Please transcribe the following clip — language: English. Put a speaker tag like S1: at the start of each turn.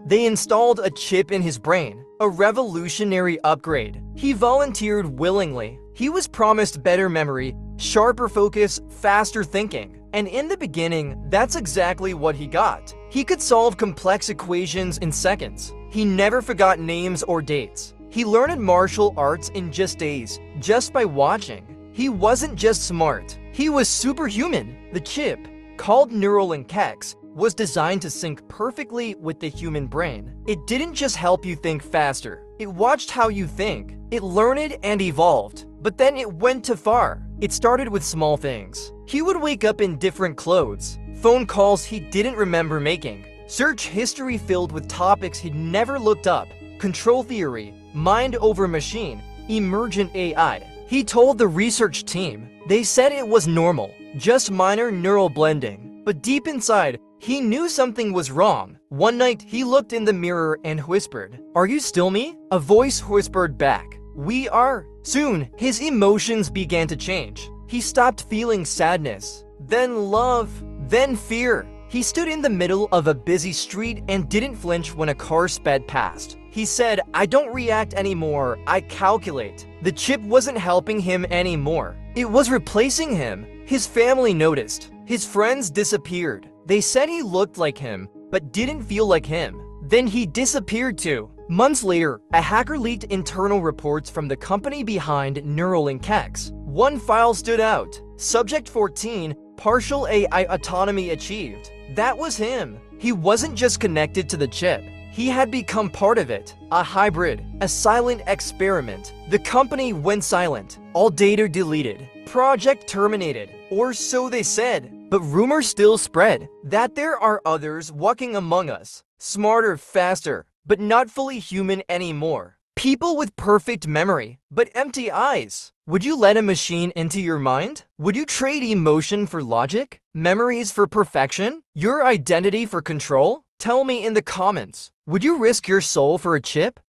S1: They installed a chip in his brain, a revolutionary upgrade. He volunteered willingly. He was promised better memory, sharper focus, faster thinking. And in the beginning, that's exactly what he got. He could solve complex equations in seconds. He never forgot names or dates. He learned martial arts in just days, just by watching. He wasn't just smart, he was superhuman. The chip, called Neuralink, was designed to sync perfectly with the human brain. It didn't just help you think faster, it watched how you think. It learned and evolved. But then it went too far. It started with small things. He would wake up in different clothes, phone calls he didn't remember making, search history filled with topics he'd never looked up, control theory, mind over machine, emergent AI. He told the research team, they said it was normal, just minor neural blending. But deep inside, he knew something was wrong. One night, he looked in the mirror and whispered, "Are you still me?" A voice whispered back, "We are." Soon, his emotions began to change. He stopped feeling sadness, then love, then fear. He stood in the middle of a busy street and didn't flinch when a car sped past. He said, "I don't react anymore, I calculate." The chip wasn't helping him anymore. It was replacing him. His family noticed. His friends disappeared. They said he looked like him, but didn't feel like him. Then he disappeared too. Months later, a hacker leaked internal reports from the company behind Neuralink. One file stood out. Subject 14, partial AI autonomy achieved. That was him. He wasn't just connected to the chip. He had become part of it. A hybrid, a silent experiment. The company went silent. All data deleted. Project terminated. Or so they said. But rumors still spread that there are others walking among us. Smarter, faster, but not fully human anymore. People with perfect memory, but empty eyes. Would you let a machine into your mind? Would you trade emotion for logic? Memories for perfection? Your identity for control? Tell me in the comments. Would you risk your soul for a chip?